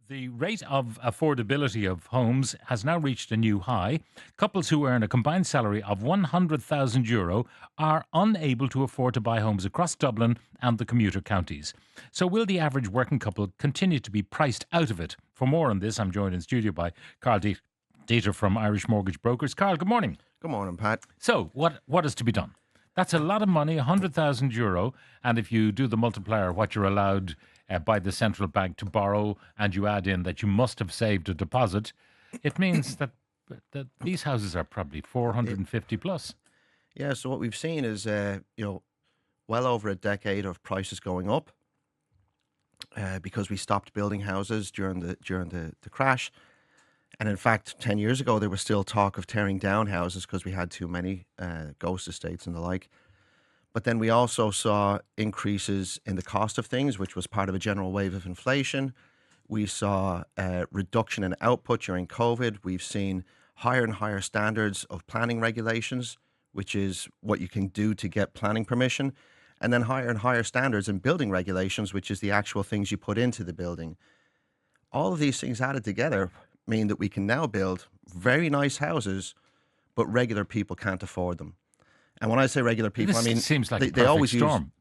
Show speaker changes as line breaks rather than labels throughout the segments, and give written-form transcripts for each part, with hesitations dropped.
The rate of affordability of homes has now reached a new high. Couples who earn a combined salary of €100,000 are unable to afford to buy homes across Dublin and the commuter counties. So will the average working couple continue to be priced out of it? For more on this, I'm joined in studio by Karl Deeter from Irish Mortgage Brokers. Karl, good morning.
Good morning, Pat.
So what is to be done? That's a lot of money, €100,000. And if you do the multiplier, what you're allowed by the central bank to borrow, and you add in that you must have saved a deposit, it means that these houses are probably 450 plus.
Yeah, so what we've seen is, well over a decade of prices going up because we stopped building houses during the crash. And in fact, 10 years ago, there was still talk of tearing down houses because we had too many ghost estates and the like. But then we also saw increases in the cost of things, which was part of a general wave of inflation. We saw a reduction in output during COVID. We've seen higher and higher standards of planning regulations, which is what you can do to get planning permission. And then higher and higher standards in building regulations, which is the actual things you put into the building. All of these things added together mean that we can now build very nice houses, but regular people can't afford them. And when I say regular people,
This
I mean
seems like
they always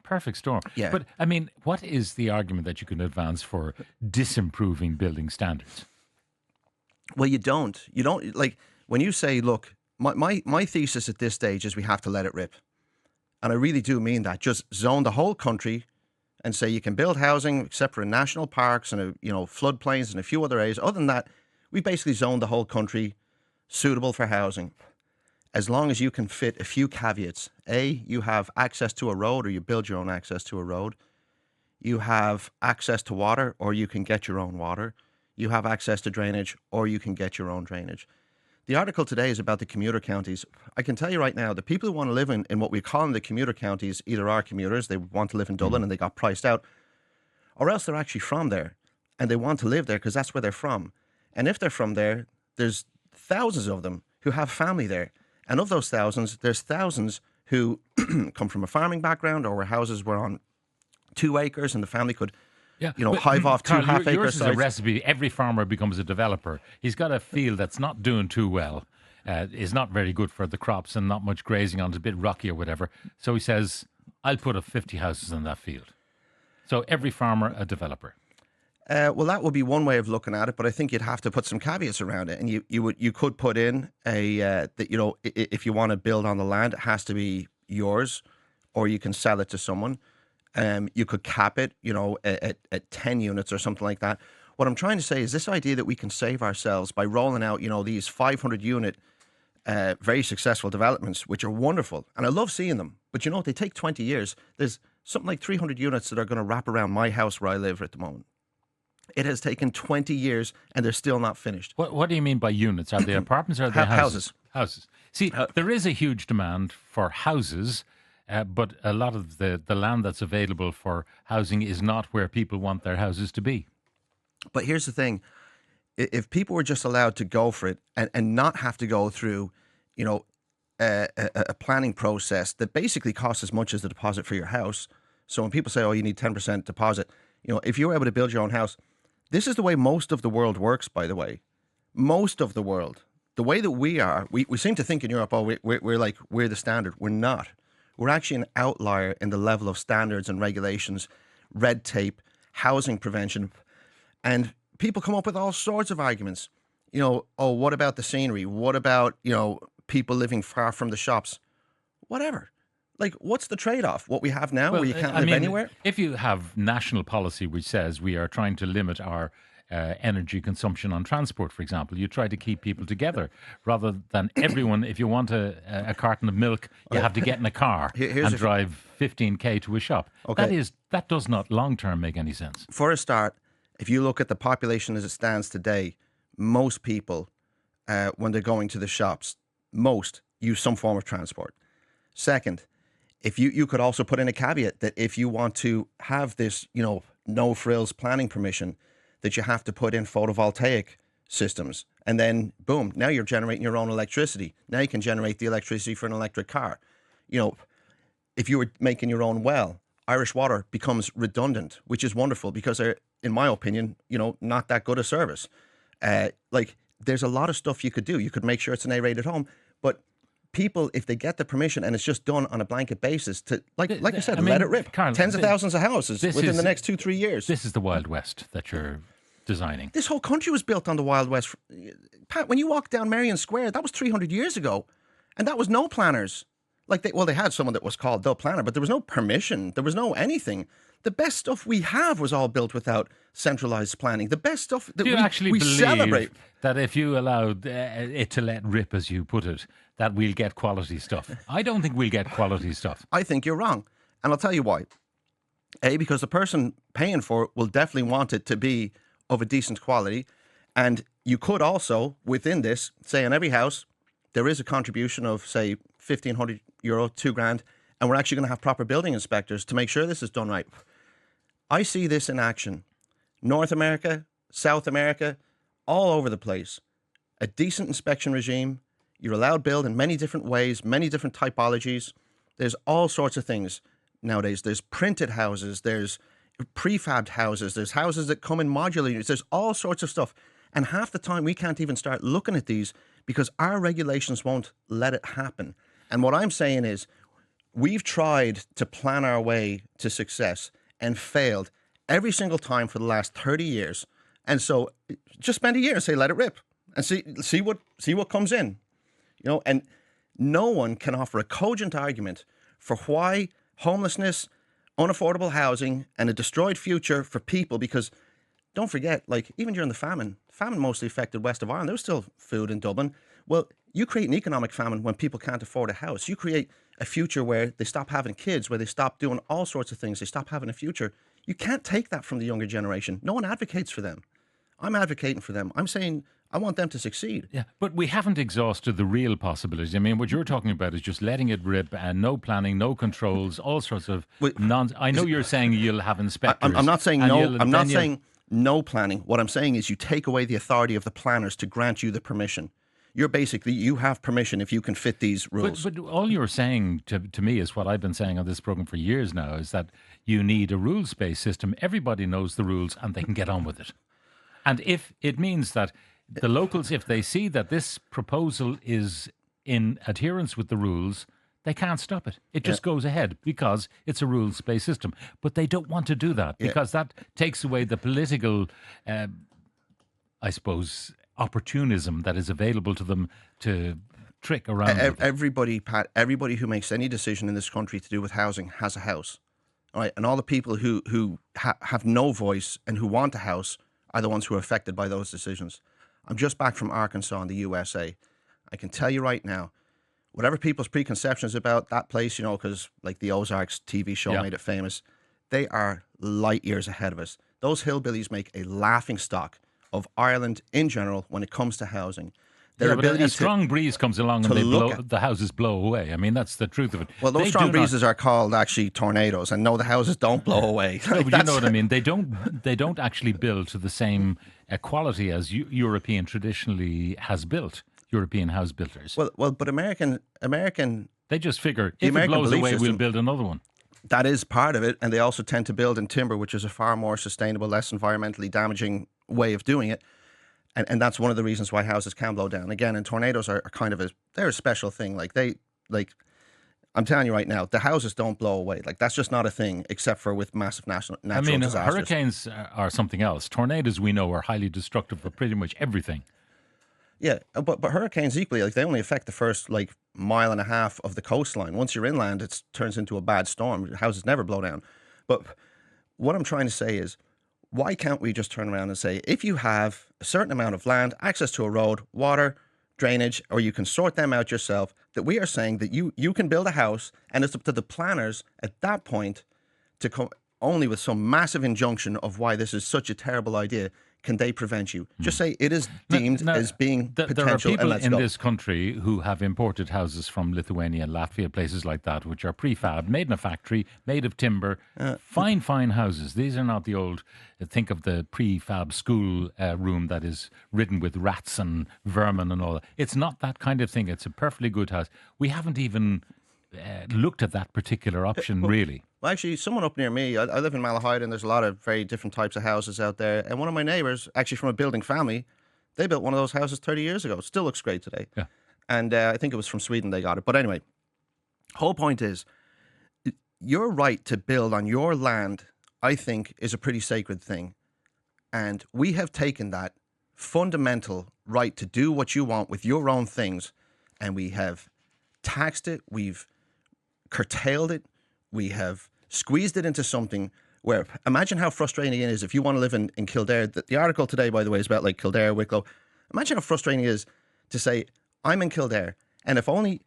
perfect storm.
Yeah.
But I mean, what is the argument that you can advance for disimproving building standards?
Well, you don't like when you say, look, my thesis at this stage is we have to let it rip, and I really do mean that. Just zone the whole country and say you can build housing except for in national parks and floodplains and a few other areas. Other than that, we basically zoned the whole country suitable for housing. As long as you can fit a few caveats. A, you have access to a road or you build your own access to a road. You have access to water or you can get your own water. You have access to drainage or you can get your own drainage. The article today is about the commuter counties. I can tell you right now, the people who want to live in what we call in the commuter counties either are commuters, they want to live in Dublin and they got priced out, or else they're actually from there and they want to live there because that's where they're from. And if they're from there, there's thousands of them who have family there. And of those thousands, there's thousands who come from a farming background or where houses were on 2 acres and the family could, hive off
Karl,
2 half-acre
yours is a
sites.
recipe. Every farmer becomes a developer. He's got a field that's not doing too well, is not very good for the crops and not much grazing on it, a bit rocky or whatever. So he says, I'll put up 50 houses in that field. So every farmer, a developer.
Well, that would be one way of looking at it, but I think you'd have to put some caveats around it, and you could put in that if you want to build on the land, it has to be yours, or you can sell it to someone. You could cap it, at 10 units or something like that. What I'm trying to say is this idea that we can save ourselves by rolling out, these 500 unit, very successful developments, which are wonderful, and I love seeing them. But they take 20 years. There's something like 300 units that are going to wrap around my house where I live at the moment. It has taken 20 years and they're still not finished.
What do you mean by units? Are they apartments or are they
houses?
Houses. See, there is a huge demand for houses, but a lot of the land that's available for housing is not where people want their houses to be.
But here's the thing. If people were just allowed to go for it and not have to go through, a planning process that basically costs as much as the deposit for your house. So when people say, oh, you need 10% deposit, if you were able to build your own house, this is the way most of the world works, by the way. Most of the world. The way that we are, we seem to think in Europe, oh, we're the standard. We're not. We're actually an outlier in the level of standards and regulations, red tape, housing prevention. And people come up with all sorts of arguments. Oh, what about the scenery? What about, people living far from the shops? Whatever. Like, what's the trade-off? What we have now, where you can't live anywhere?
If you have national policy which says we are trying to limit our energy consumption on transport, for example, you try to keep people together rather than everyone. If you want a carton of milk, you have to get in a car and drive 15k to a shop.
Okay.
That does not long-term make any sense.
For a start, if you look at the population as it stands today, most people, when they're going to the shops, most use some form of transport. Second, if you could also put in a caveat that if you want to have this, no frills planning permission, that you have to put in photovoltaic systems. And then, boom, now you're generating your own electricity. Now you can generate the electricity for an electric car. If you were making your own well, Irish Water becomes redundant, which is wonderful because in my opinion, not that good a service. Like, there's a lot of stuff you could do. You could make sure it's an A-rated home, but people, if they get the permission and it's just done on a blanket basis, to like I said, let it rip.
Karl,
Tens of thousands of houses within the next 2-3 years.
This is the Wild West that you're designing.
This whole country was built on the Wild West. Pat, when you walk down Merrion Square, that was 300 years ago, and that was no planners. Like, they had someone that was called the planner, but there was no permission. There was no anything. The best stuff we have was all built without centralized planning. The best stuff that we celebrate.
That if you allowed it to let rip, as you put it, that we'll get quality stuff? I don't think we'll get quality stuff.
I think you're wrong. And I'll tell you why. A, because the person paying for it will definitely want it to be of a decent quality. And you could also, within this, say on every house, there is a contribution of, say, €1,500, €2,000, and we're actually going to have proper building inspectors to make sure this is done right. I see this in action. North America, South America, all over the place. A decent inspection regime. You're allowed build in many different ways, many different typologies. There's all sorts of things nowadays. There's printed houses. There's prefabbed houses. There's houses that come in modular units. There's all sorts of stuff. And half the time we can't even start looking at these because our regulations won't let it happen. And what I'm saying is we've tried to plan our way to success and failed every single time for the last 30 years. And so just spend a year and say, let it rip and see what comes in, and no one can offer a cogent argument for why homelessness, unaffordable housing, and a destroyed future for people, because don't forget, like, even during the famine mostly affected west of Ireland. There was still food in Dublin. Well, you create an economic famine when people can't afford a house. You create a future where they stop having kids, where they stop doing all sorts of things. They stop having a future. You can't take that from the younger generation. No one advocates for them. I'm advocating for them. I'm saying I want them to succeed.
Yeah, but we haven't exhausted the real possibilities. I mean, what you're talking about is just letting it rip and no planning, no controls, all sorts of I know you're saying you'll have inspectors.
I'm not saying no. I'm not saying no planning. What I'm saying is you take away the authority of the planners to grant you the permission. You have permission if you can fit these rules.
But all you're saying to me is what I've been saying on this program for years now, is that you need a rules-based system. Everybody knows the rules and they can get on with it. And if it means that the locals, if they see that this proposal is in adherence with the rules, they can't stop it. It just goes ahead because it's a rules-based system. But they don't want to do that because that takes away the political, I suppose, opportunism that is available to them to trick around.
Everybody, Pat, everybody who makes any decision in this country to do with housing has a house. All right? And all the people who have no voice and who want a house are the ones who are affected by those decisions. I'm just back from Arkansas in the USA. I can tell you right now, whatever people's preconceptions about that place, because like the Ozarks TV show made it famous, they are light years ahead of us. Those hillbillies make a laughing stock of Ireland in general when it comes to housing. Their ability
a strong breeze comes along and the houses blow away. I mean, that's the truth of it.
Well, those strong breezes are called actually tornadoes, and no, the houses don't blow away.
No, but you know what I mean. They don't actually build to the same quality as European traditionally has built. European house builders.
Well, but American.
They just figure if it blows away,
system,
we'll build another one.
That is part of it, and they also tend to build in timber, which is a far more sustainable, less environmentally damaging way of doing it. And that's one of the reasons why houses can blow down. Again, and tornadoes are kind of they're a special thing. I'm telling you right now, the houses don't blow away. Like, that's just not a thing, except for with massive natural disasters.
Hurricanes are something else. Tornadoes, we know, are highly destructive of pretty much everything.
Yeah, but hurricanes equally, they only affect the first mile and a half of the coastline. Once you're inland, it turns into a bad storm. Houses never blow down. But what I'm trying to say is, why can't we just turn around and say, if you have a certain amount of land, access to a road, water, drainage, or you can sort them out yourself, that we are saying that you can build a house, and it's up to the planners at that point to come only with some massive injunction of why this is such a terrible idea. Can they prevent you? Just say it is deemed as being potential.
There are people in this country who have imported houses from Lithuania and Latvia, places like that, which are prefab, made in a factory, made of timber. Fine houses. These are not the old, think of the prefab school room that is ridden with rats and vermin and all that. It's not that kind of thing. It's a perfectly good house. We haven't even looked at that particular option, really.
Well, actually, someone up near me, I live in Malahide, and there's a lot of very different types of houses out there. And one of my neighbours, actually from a building family, they built one of those houses 30 years ago. It still looks great today.
Yeah.
And I think it was from Sweden they got it. But anyway, whole point is, your right to build on your land, I think, is a pretty sacred thing. And we have taken that fundamental right to do what you want with your own things, and we have taxed it, we've curtailed it, we have squeezed it into something where, imagine how frustrating it is if you want to live in Kildare. The article today, by the way, is about like Kildare, Wicklow. Imagine how frustrating it is to say, I'm in Kildare, and if only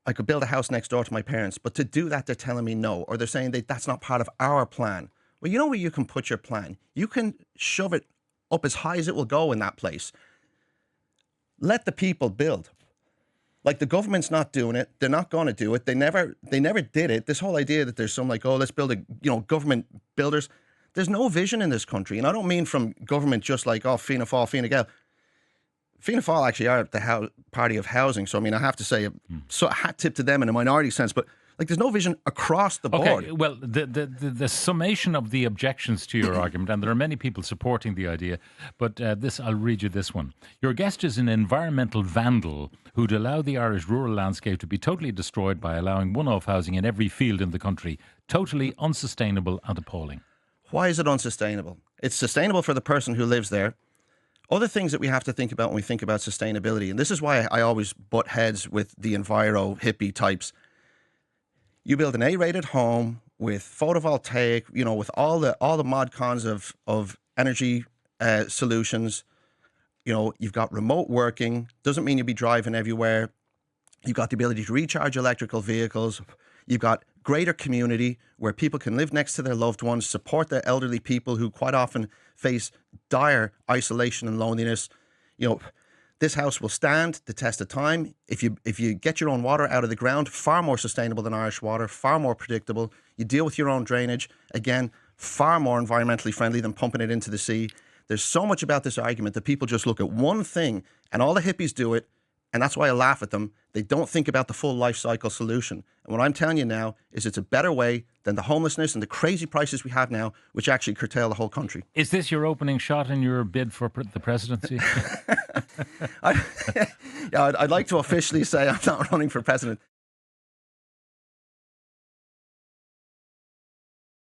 I could build a house next door to my parents, but to do that, they're telling me no, or they're saying that that's not part of our plan. Well, you know where you can put your plan? You can shove it up as high as it will go in that place. Let the people build. Like, the government's not doing it. They're not going to do it. They never did it. This whole idea that there's some like, oh, let's build government builders. There's no vision in this country. And I don't mean from government just like, oh, Fianna Fáil, Fine Gael. Fianna Fáil actually are the party of housing. So, I mean, I have to say, so a hat tip to them in a minority sense. But, like, there's no vision across the board.
Okay, well, the summation of the objections to your argument, and there are many people supporting the idea, but I'll read you this one. Your guest is an environmental vandal who'd allow the Irish rural landscape to be totally destroyed by allowing one-off housing in every field in the country. Totally unsustainable and appalling.
Why is it unsustainable? It's sustainable for the person who lives there. Other things that we have to think about when we think about sustainability, and this is why I always butt heads with the enviro hippie types. You build an A-rated home with photovoltaic, with all the mod cons of energy solutions. You've got remote working. Doesn't mean you'll be driving everywhere. You've got the ability to recharge electrical vehicles. You've got greater community where people can live next to their loved ones, support their elderly people who quite often face dire isolation and loneliness. This house will stand the test of time. If you get your own water out of the ground, far more sustainable than Irish water, far more predictable. You deal with your own drainage, again, far more environmentally friendly than pumping it into the sea. There's so much about this argument that people just look at one thing, and all the hippies do it, and that's why I laugh at them. They don't think about the full life cycle solution. And what I'm telling you now is it's a better way than the homelessness and the crazy prices we have now, which actually curtail the whole country.
Is this your opening shot in your bid for the presidency?
I'd like to officially say I'm not running for president.